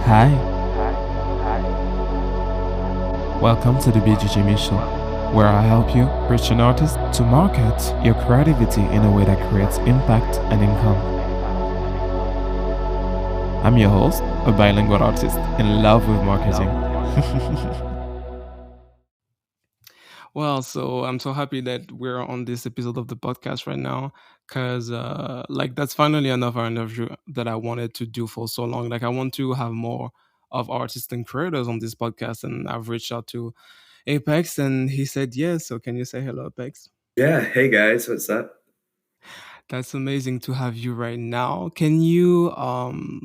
Hi, welcome to the Jimy Show, where I help you reach an artist to market your creativity in a way that creates impact and income. I'm your host, a bilingual artist in love with marketing. Well, so I'm so happy that we're on this episode of the podcast right now because, like, that's finally another interview that I wanted to do for so long. Like, I want to have more of artists and creators on this podcast, and I've reached out to Apex, and he said yes. So, can you say hello, Apex? Yeah, hey guys, what's up? That's amazing to have you right now. Can you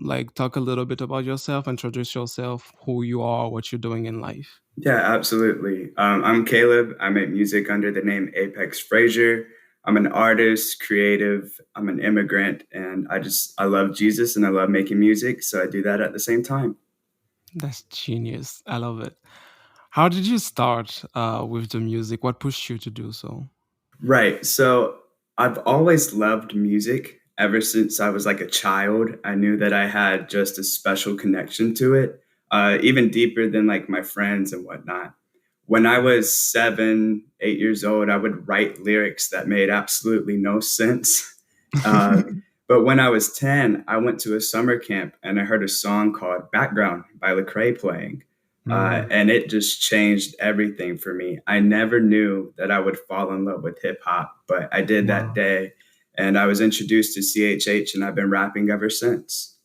like talk a little bit about yourself, introduce yourself, who you are, what you're doing in life? Yeah, absolutely. I'm Caleb. I make music under the name Apex Frazier. I'm an artist, creative, I'm an immigrant, and I love Jesus and I love making music, so I do that at the same time. That's genius. I love it. How did you start with the music? What pushed you to do so? Right. So I've always loved music ever since I was like a child. I knew that I had just a special connection to it, even deeper than like my friends and whatnot. When I was 7, 8 years old, I would write lyrics that made absolutely no sense. Uh, but when I was 10, I went to a summer camp and I heard a song called Background by Lecrae playing. Mm, And it just changed everything for me. I never knew that I would fall in love with hip hop, but I did that wow, day. And I was introduced to CHH, and I've been rapping ever since.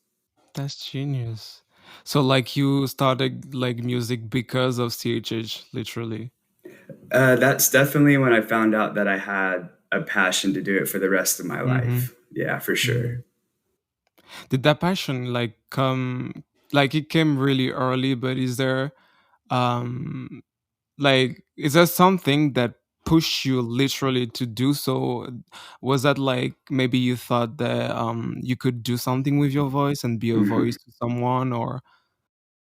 that's genius. So like you started like music because of CHH, literally. That's definitely when I found out that I had a passion to do it for the rest of my Mm-hmm. life. Yeah, for sure. Mm-hmm. Did that passion like come like it came really early, but is there um like is there something that pushed you literally to do so? Was that like maybe you thought that you could do something with your voice and be a Mhm. voice to someone or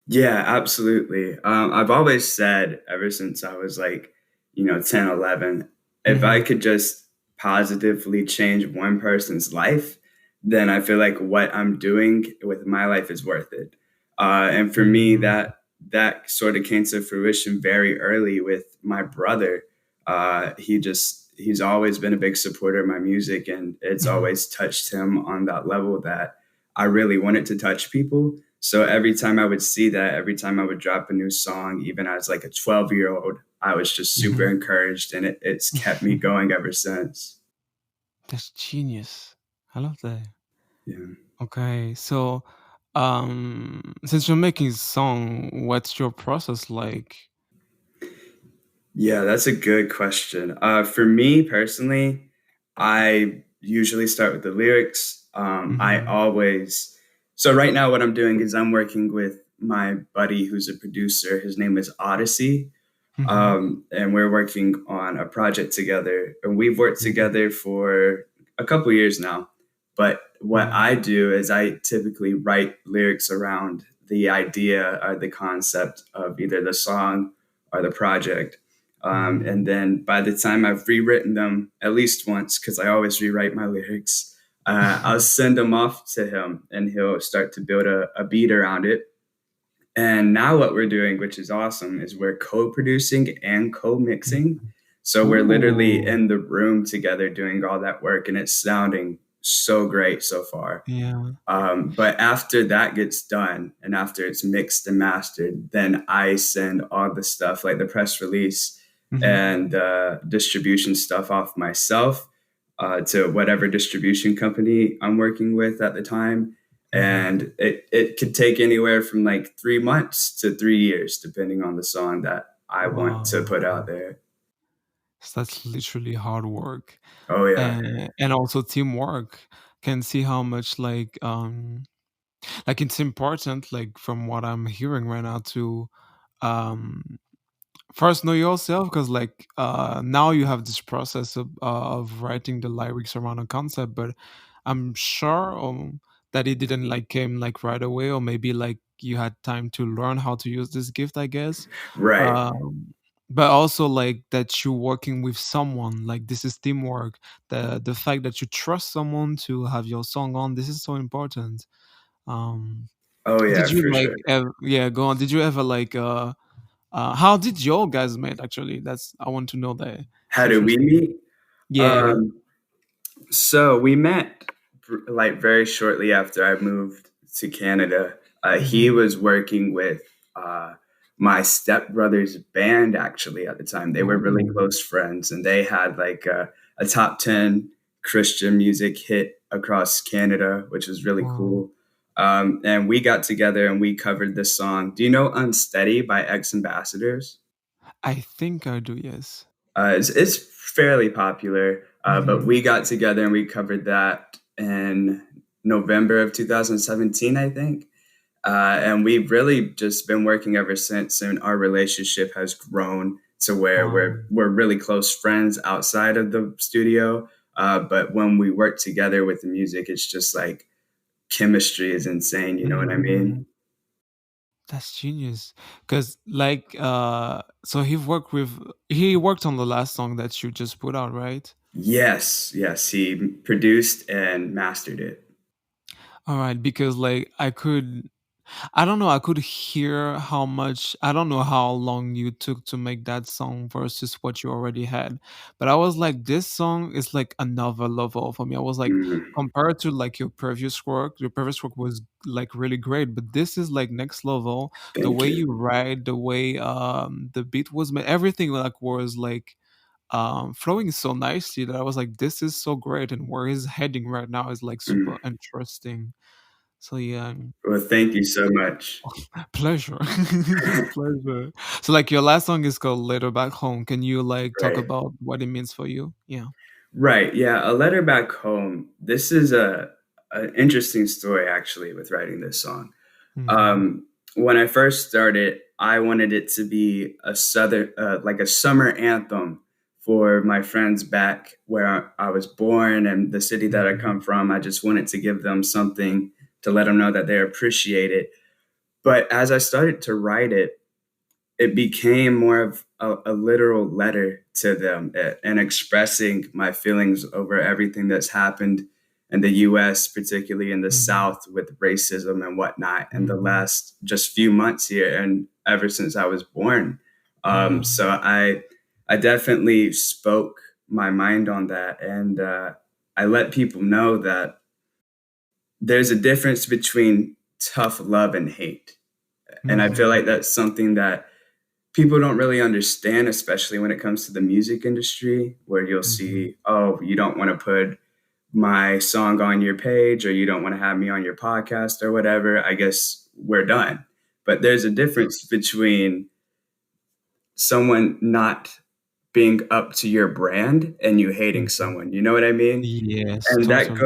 Yeah, absolutely. I've always said ever since I was like, 10, 11, if I Mhm, could just positively change one person's life, then I feel like what I'm doing with my life is worth it. And for me, mhm, that sort of came to fruition very early with my brother. He's always been a big supporter of my music, and it's mhm, always touched him on that level that I really wanted to touch people. So every time I would see that, every time I would drop a new song, even as like a 12-year old, I was just super mhm. encouraged, and it's kept me going ever since. That's genius. I love that. Yeah. Okay, so since you're making song, what's your process like? Yeah, that's a good question. For me personally, I usually start with the lyrics. Mhm, So right now, what I'm doing is I'm working with my buddy who's a producer. His name is Odyssey. mhm, And we're working on a project together. And we've worked mhm. together for a couple years now. But what Wow. I do is I typically write lyrics around the idea or the concept of either the song or the project. And Mhm. then by the time I've rewritten them at least once, because I always rewrite my lyrics, I'll send them off to him and he'll start to build a beat around it. And now what we're doing, which is awesome, is we're co-producing and co-mixing. Mhm. So we're literally Ooh, in the room together doing all that work, and it's sounding so great so far. yeah. But after that gets done, and after it's mixed and mastered, then I send all the stuff like the press release Mhm. and distribution stuff off myself to whatever distribution company I'm working with at the time. Mhm. And it could take anywhere from like 3 months to 3 years, depending on the song that I want to put out Wow. there. So that's literally hard work Oh, yeah. and also teamwork. Can see how much like it's important, like from what I'm hearing right now to um first know yourself because like now you have this process of writing the lyrics around a concept, but I'm sure that it didn't like came like right away, or maybe like you had time to learn how to use this gift, I guess. Right. But also like that you're working with someone, like this is teamwork. The fact that you trust someone to have your song on, this is so important. um Oh, yeah, Did you for like sure. yeah, go on. Did you ever like how did y'all guys met actually? That's I want to know that. It's How did we interesting. meet? Yeah. Um, so we met like very shortly after I moved to Canada. He Mhm. was working with uh, my stepbrother's band actually at the time. They were really Oh. close friends, and they had like a top 10 Christian music hit across Canada, which was really Wow. cool. And we got together and we covered this song. Do you know Unsteady by Ex Ambassadors? I think I do, yes. It's fairly popular, but Mhm. we got together and we covered that in November of 2017, I think. And we've really just been working ever since, and our relationship has grown to where Wow. we're really close friends outside of the studio. But when we work together with the music, it's just like chemistry is insane. You know what I Mhm. mean? That's genius. Cause like so he worked on the last song that you just put out, right? Yes, yes. He produced and mastered it. All right, because like I don't know, I could hear how much I don't know how long you took to make that song versus what you already had. But I was like, this song is like another level for me. I was like, Mhm. compared to like your previous work was like really great, but this is like next level. The Thank way you. you write, the way the beat was made, everything like was like flowing so nicely that I was like, this is so great, and where he's heading right now is like super Mm. interesting. So yeah. Well, thank you so much. Pleasure. Pleasure. So, like, your last song is called "Later Back Home." Can you, like, talk Right. about what it means for you? Yeah. Right. Yeah. A letter back home. This is a an interesting story actually with writing this song. Mhm. Um, when I first started, I wanted it to be a southern, like a summer anthem for my friends back where I was born and the city that I Mhm. come from. I just wanted to give them something to let them know that they appreciate it. But as I started to write it, it became more of a literal letter to them and expressing my feelings over everything that's happened in the US, particularly in the Mhm. South with racism and whatnot in the Mhm. last just few months here and ever since I was born. Yeah. So I definitely spoke my mind on that, and I let people know that there's a difference between tough love and hate. And I feel Mhm. like that's something that people don't really understand, especially when it comes to the music industry, where you'll Mhm. see, oh, you don't want to put my song on your page or you don't want to have me on your podcast or whatever. I guess we're done. But there's a difference between someone not being up to your brand and you hating Mhm. someone. You know what I mean? Yes, And totally.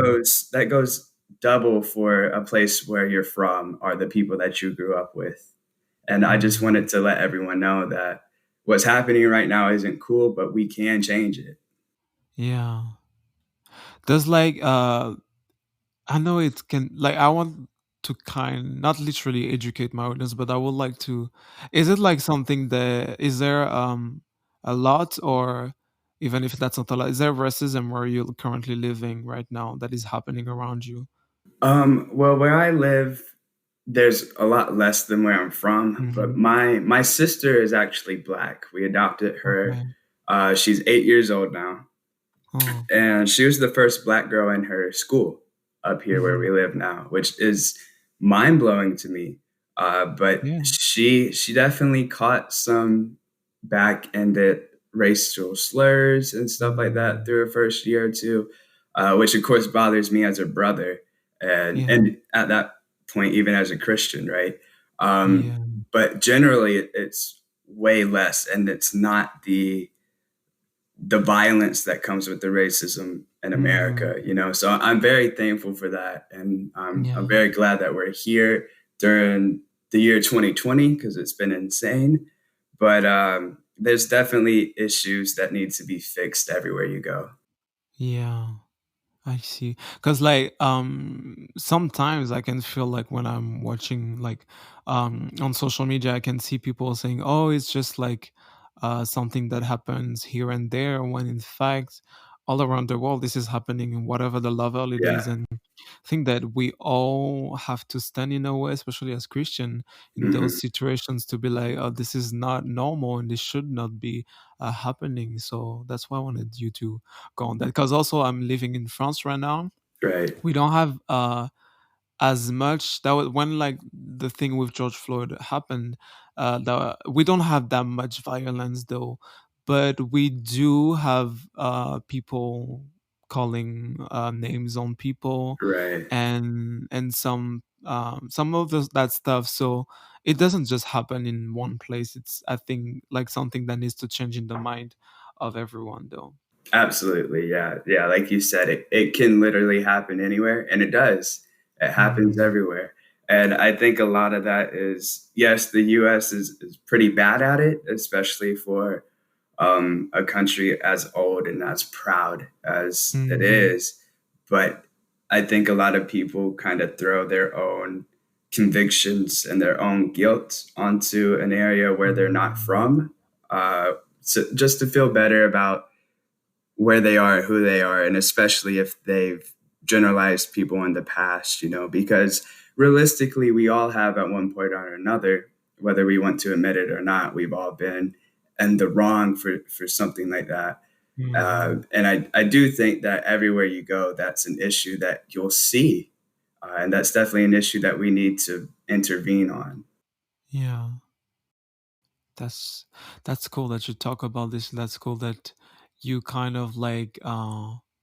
that goes double for a place where you're from or the people that you grew up with. And I just Mhm. wanted to let everyone know that what's happening right now isn't cool, but we can change it. Yeah. Does, like, I know it can like I want to not literally educate my audience, but I would like to is it like something that is there a lot, or even if that's not a lot, is there racism where you're currently living right now that is happening around you? Well, where I live, there's a lot less than where I'm from, but Mhm. my sister is actually black. We adopted her. Okay. She's 8 years old now, Oh. and she was the first black girl in her school up here where we Mhm. live now, which is mind blowing to me. But Yeah. she definitely caught some back ended racial slurs and stuff like that Mm. through her first year or two, which of course bothers me as a brother, Yeah. and at that point even as a Christian, right? Um, Yeah. but generally, it's way less, and it's not the violence that comes with the racism in Mhm. America, you know. So I'm very thankful for that, and I'm Yeah. very glad that we're here during the year 2020 because it's been insane. But there's definitely issues that need to be fixed everywhere you go. Yeah. I see. Cause like sometimes I can feel like when I'm watching like on social media I can see people saying, "Oh, it's just like something that happens here and there," when in fact all around the world this is happening in whatever the level it is. Yeah. And I think that we all have to stand in a way, especially as Christian, in those Mhm. situations to be like, oh, this is not normal and this should not be happening. So that's why I wanted you to go on that, because also I'm living in France right now. Right. We don't have as much that was when like the thing with George Floyd happened. We don't have that much violence though, but we do have people calling names on people, Right. and some of that stuff. So it doesn't just happen in one place. It's, I think, like something that needs to change in the mind of everyone though. Absolutely. Yeah. Yeah. Like you said, it can literally happen anywhere, and it does. It happens Mhm. everywhere. And I think a lot of that is, yes, the US is pretty bad at it, especially for a country as old and as proud as it Mhm. is. But I think a lot of people kind of throw their own convictions and their own guilt onto an area where they're not Mhm. from, so just to feel better about where they are, who they are, and especially if they've generalized people in the past, because realistically, we all have at one point or another, whether we want to admit it or not, we've all been in the wrong for something like that. Mhm. And I do think that everywhere you go, that's an issue that you'll see. And that's definitely an issue that we need to intervene on. Yeah. That's that's cool that you talk about this. That's cool that you kind of like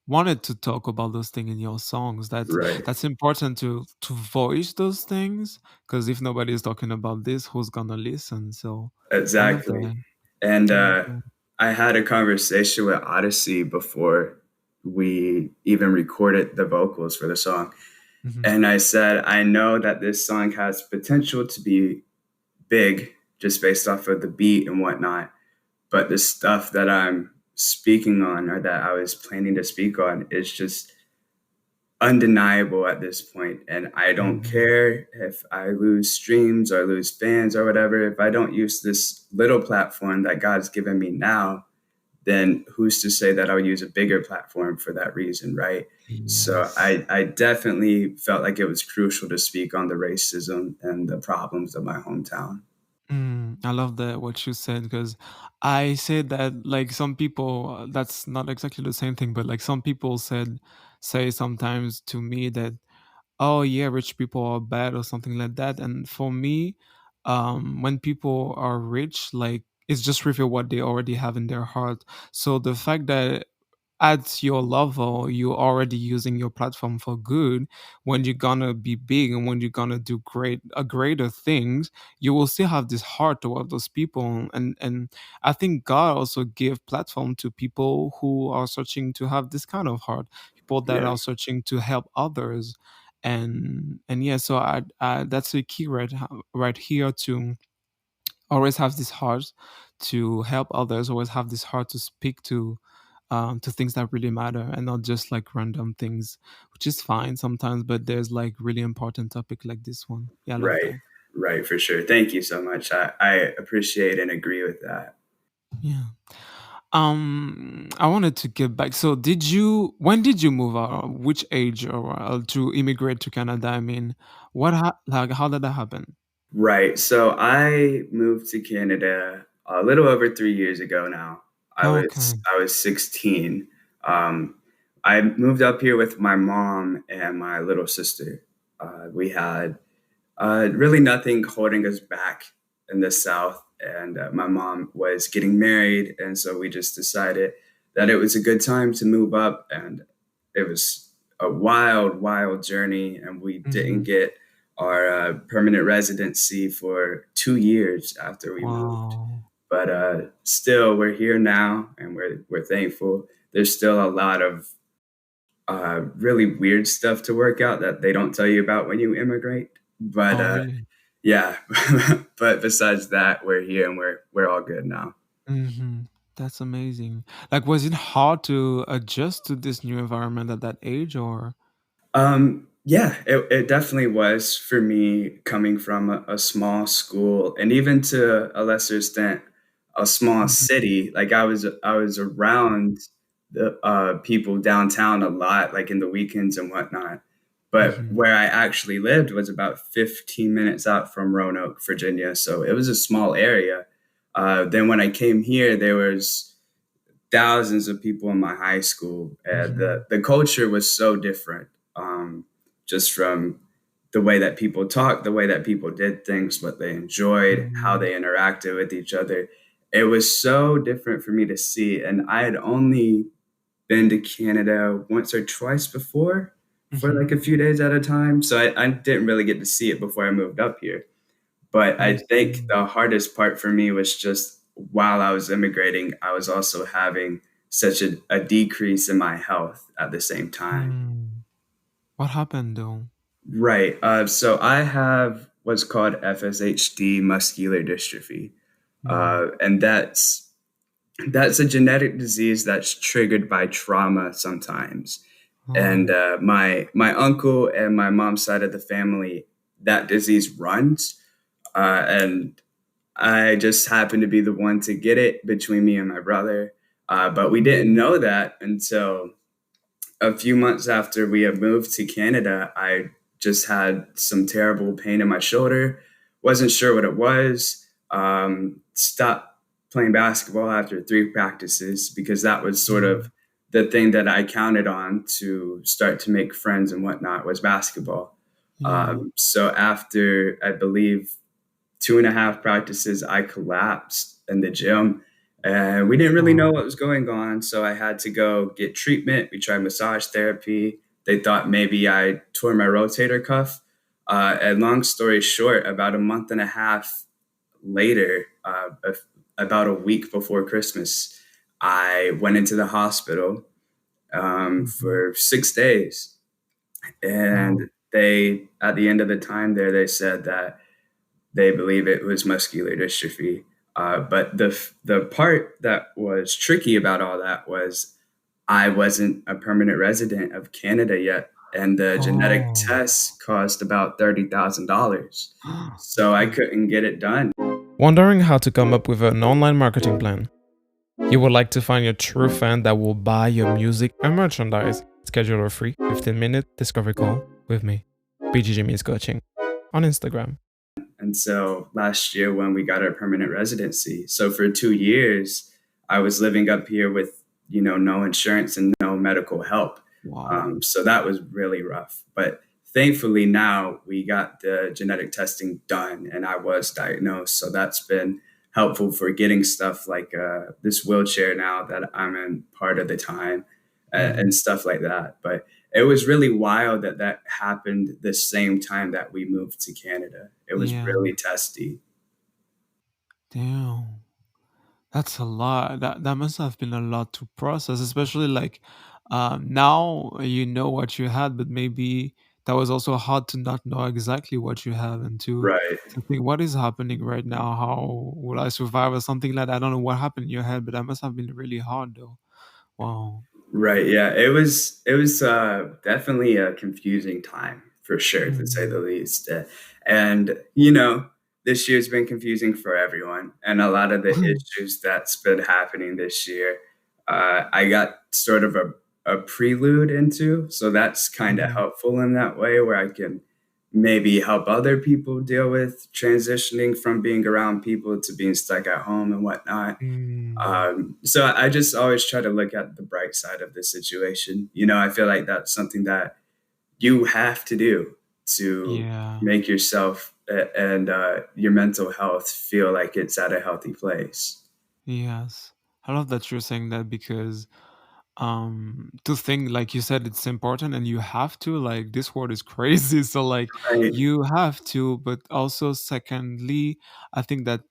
wanted to talk about those things in your songs. Right. That's important to voice those things, because if nobody is talking about this, who's gonna listen? So I love Exactly. that. And Yeah, cool. I had a conversation with Odyssey before we even recorded the vocals for the song. Mhm. And I said, I know that this song has potential to be big just based off of the beat and whatnot. But the stuff that I'm speaking on, or that I was planning to speak on, is just undeniable at this point. And I don't Mhm. care if I lose streams or lose fans or whatever. If I don't use this little platform that God's given me now, then who's to say that I'll use a bigger platform for that reason, right? So Yes. I definitely felt like it was crucial to speak on the racism and the problems of my hometown. I love that what you said, because I said that like some people, that's not exactly the same thing, but like some people say sometimes to me that, oh yeah, rich people are bad or something like that. And for me, when people are rich, like it's just reveal what they already have in their heart. So the fact that at your level you're already using your platform for good, when you're gonna be big and when you're gonna do greater things, you will still have this heart toward those people. And I think God also gave platform to people who are searching to have this kind of heart, people that Yeah, are searching to help others. And yeah, so I that's a key right here, to always have this heart to help others, always have this heart to speak to things that really matter, and not just like random things, which is fine sometimes, but there's like really important topic like this one. Yeah, I love right, that. right, for sure. Thank you so much. I appreciate and agree with that. Yeah. I wanted to get back. So when did you move out? Which age, or to immigrate to Canada? I mean, like how did that happen? Right. So I moved to Canada a little over 3 years ago now. I was Okay. I was 16. Um, I moved up here with my mom and my little sister. We had really nothing holding us back in the South. And my mom was getting married. And so we just decided that it was a good time to move up. And it was a wild, wild journey. And we didn't Hmm. get our permanent residency for 2 years after we moved. Wow. But still, we're here now and we're thankful. There's still a lot of really weird stuff to work out that they don't tell you about when you immigrate. But Oh, really? yeah, but besides that, we're here and we're all good now. Hmm. That's amazing. Like, was it hard to adjust to this new environment at that age, or? Yeah, it definitely was for me coming from a small school and even to a lesser extent a small Mhm. city. Like I was around. the people downtown a lot, like in the weekends and whatnot. But Mhm. where I actually lived was about 15 minutes out from Roanoke, Virginia. So it was a small area. Then when I came here, there was thousands of people in my high school. And Mhm. the culture was so different, just from the way that people talked, the way that people did things, what they enjoyed, how Mhm. they interacted with each other. It was so different for me to see. And I had only been to Canada once or twice before for Mhm. like a few days at a time. So I didn't really get to see it before I moved up here. But I I think see. the hardest part for me was just while I was immigrating, I was also having such a decrease in my health at the same time. Mm. What happened though? Right. So I have what's called FSHD, muscular dystrophy. Mm. And that's a genetic disease that's triggered by trauma sometimes. And Oh. my uncle and my mom's side of the family, that disease runs. And I just happened to be the one to get it between me and my brother. But we didn't Mm. know that until a few months after we had moved to Canada. I just had some terrible pain in my shoulder, wasn't sure what it was. Stopped playing basketball after three practices because that was sort of Mm. the thing that I counted on to start to make friends and whatnot was basketball. Yeah. So after I believe 2.5 practices, I collapsed in the gym. And we didn't really know Oh. what was going on. So I had to go get treatment. We tried massage therapy. They thought maybe I tore my rotator cuff. And long story short, about a month and a half later, about a week before Christmas, I went into the hospital Mhm. for 6 days. Oh. And at the end of the time there, they said that they believe it was muscular dystrophy. But the part that was tricky about all that was I wasn't a permanent resident of Canada yet, and the genetic Oh. test cost about $30,000, so I Okay. couldn't get it done. Wondering how to come up with an online marketing plan? You would like to find your true fan that will buy your music and merchandise? Schedule a free 15-minute discovery call with me, BGG Means Coaching, on Instagram. And so last year when we got our permanent residency, so for 2 years, I was living up here with, no insurance and no medical help. Wow. So that was really rough. But thankfully now we got the genetic testing done and I was diagnosed. So that's been helpful for getting stuff like this wheelchair now that I'm in part of the time and Mhm. stuff like that. But it was really wild that that happened the same time that we moved to Canada. It was Yeah. really testy. Damn. That's a lot. That must have been a lot to process, especially like now you know what you had, but maybe that was also hard to not know exactly what you have and Right. to think what is happening right now, how will I survive or something like that. I don't know what happened in your head, but that must have been really hard though. Wow. Right. Yeah. It was definitely a confusing time for sure, to say the Mm. least. And this year's been confusing for everyone, and a lot of the issues that's been happening this year, I got sort of a prelude into, so that's kind of Mhm. helpful in that way, where I can maybe help other people deal with transitioning from being around people to being stuck at home and whatnot. Mm. So I just always try to look at the bright side of the situation. I feel like that's something that you have to do to Yeah. make yourself and your mental health feel like it's at a healthy place. Yes. I love that you're saying that because to think like you said it's important and you have to like this word is crazy so like Right. you have to but also secondly I think that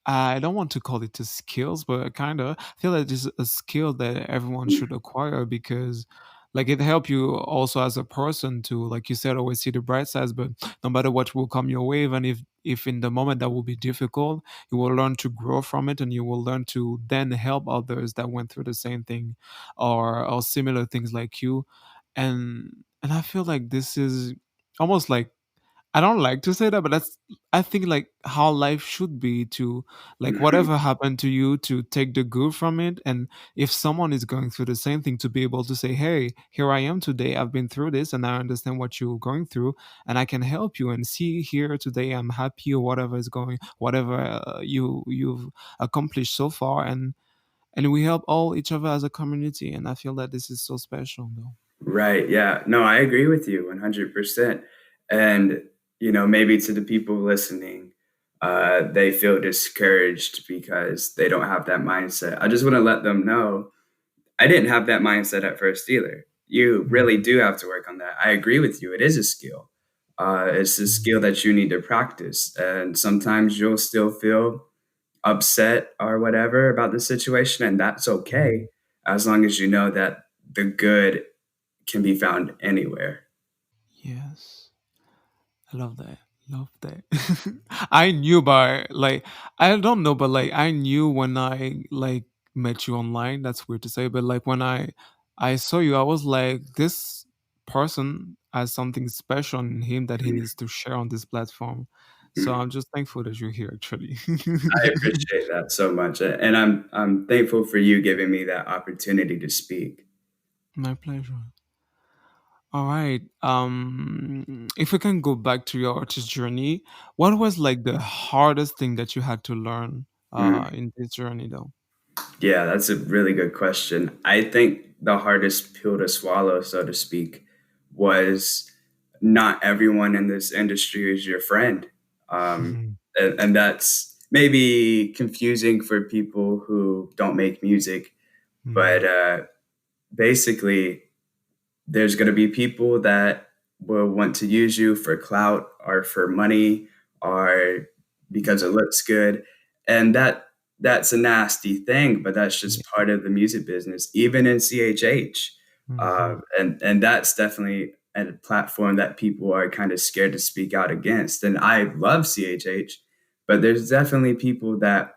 I don't want to call it a skills but kind of feel that it's a skill that everyone should acquire because like it help you also as a person to like you said always see the bright sides but no matter what will come your way even if in the moment that will be difficult you will learn to grow from it and you will learn to then help others that went through the same thing or similar things like you and I feel like this is almost like I don't like to say that, but that's, I think, like how life should be, to like Mhm. whatever happened to you, to take the good from it. And if someone is going through the same thing, to be able to say, hey, here I am today, I've been through this and I understand what you're going through, and I can help you, and see here today I'm happy, or whatever is going, whatever you've accomplished so far. And we help all each other as a community, and I feel that this is so special though. Right, yeah. No, I agree with you 100%. And, maybe to the people listening, they feel discouraged because they don't have that mindset. I just wanna let them know, I didn't have that mindset at first either. You really Mhm. do have to work on that. I agree with you, it is a skill. It's a skill Mhm. that you need to practice, and sometimes you'll still feel upset or whatever about the situation, and that's okay, Mhm. as long as you know that the good can be found anywhere. Yes. I love that. Love that. I knew by like, I don't know, but like I knew when I like met you online. That's weird to say, but like when I saw you, I was like, this person has something special in him that he Mhm, needs to share on this platform. So mhm. I'm just thankful that you're here, actually. I appreciate that so much, and I'm thankful for you giving me that opportunity to speak. My pleasure. All right. If we can go back to your artist journey, what was like the hardest thing that you had to learn Mm. in this journey, though? Yeah, that's a really good question. I think the hardest pill to swallow, so to speak, was not everyone in this industry is your friend. And that's maybe confusing for people who don't make music, but Mhm. basically, there's going to be people that will want to use you for clout or for money or because it looks good, and that's a nasty thing, but that's Yeah. just part of the music business, even in CHH. Mhm. And that's definitely a platform that people are kind of scared to speak out against, and I love CHH, but there's definitely people that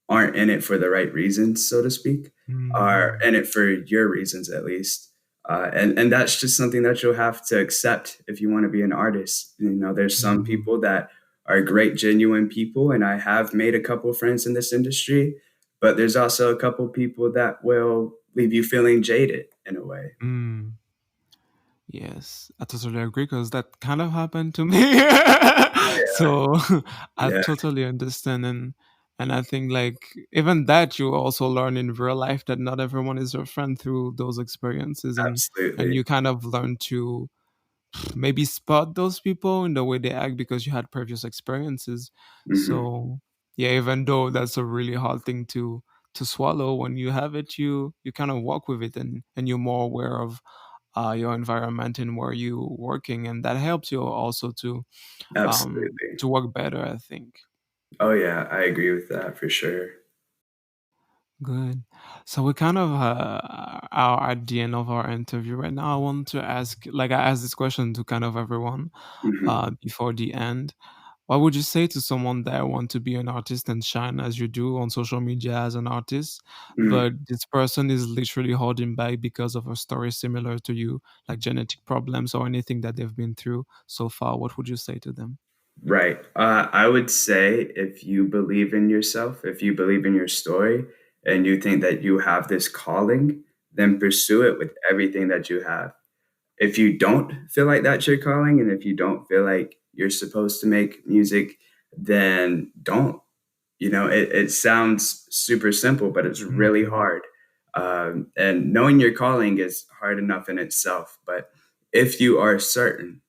aren't in it for the right reasons, so to speak, are Mhm. in it for your reasons at least. And that's just something that you'll have to accept if you want to be an artist. There's some Mhm. people that are great, genuine people, and I have made a couple friends in this industry, but there's also a couple people that will leave you feeling jaded in a way. Mm. Yes, I totally agree because that kind of happened to me. So I Yeah, totally understand, and I think like even that you also learn in real life that not everyone is your friend through those experiences, and absolutely. you kind of learn to maybe spot those people in the way they act because you had previous experiences. Hmm. So yeah, even though that's a really hard thing to swallow, when you have it, you kind of walk with it, and you're more aware of your environment and where you working, and that helps you also Absolutely. to work better, I think. Oh yeah, I agree with that for sure. Good. So we kind of are at the end of our interview right now. I want to ask, like I asked this question to kind of everyone Hmm. before the end. What would you say to someone that want to be an artist and shine as you do on social media as an artist, but this person is literally holding back because of a story similar to you, like genetic problems or anything that they've been through so far? What would you say to them? Right. I would say if you believe in yourself, if you believe in your story, and you think that you have this calling, then pursue it with everything that you have. If you don't feel like that's your calling, and if you don't feel like you're supposed to make music, then don't. It sounds super simple, but it's really Mhm. hard. And knowing your calling is hard enough in itself. But if you are certain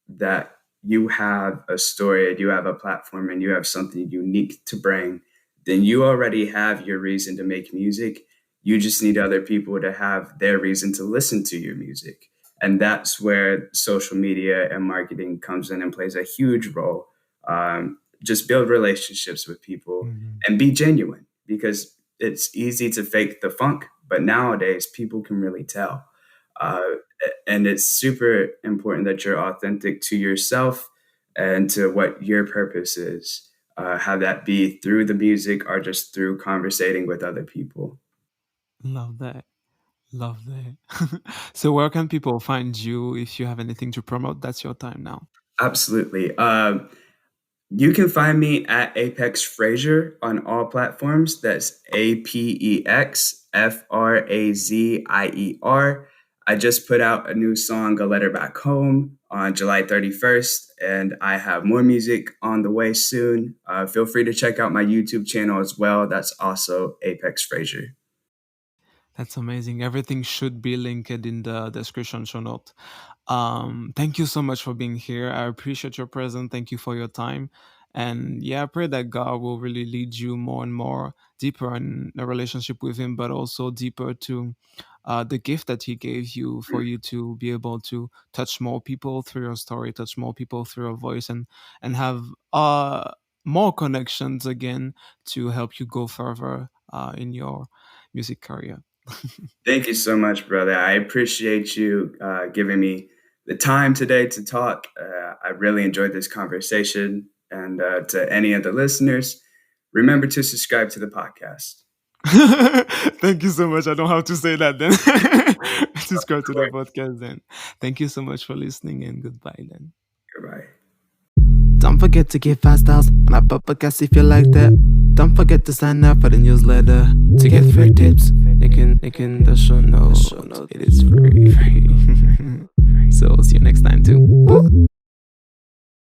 that you have a story and you have a platform and you have something unique to bring, then you already have your reason to make music. You just need other people to have their reason to listen to your music. And that's where social media and marketing comes in and plays a huge role. Just build relationships with people Mhm. and be genuine, because it's easy to fake the funk, but nowadays people can really tell. Uh, and it's super important that you're authentic to yourself and to what your purpose is. Have that be through the music or just through conversating with other people. Love that. Love that. So where can people find you if you have anything to promote? That's your time now. Absolutely. You can find me at Apex Frazier on all platforms. That's APEX FRAZIER. I just put out a new song, A Letter Back Home, on July 31st, and I have more music on the way soon. Feel free to check out my YouTube channel as well. That's also Apex Frazier. That's amazing. Everything should be linked in the description show note. Thank you so much for being here. I appreciate your presence. Thank you for your time. And yeah, I pray that God will really lead you more and more deeper in a relationship with Him, but also deeper to the gift that He gave you for you to be able to touch more people through your story, touch more people through your voice, and have more connections again to help you go further in your music career. Thank you so much, brother. I appreciate you giving me the time today to talk. I really enjoyed this conversation. And to any of the listeners, remember to subscribe to the podcast. Thank you so much. I don't have to say that then. Subscribe Of to the course. podcast then. Thank you so much for listening and goodbye then. Goodbye. Don't forget to get 5 stars on our podcast if you like that. Don't forget to sign up for the newsletter to get free tips. Link in the show notes. It is free. So see you next time too.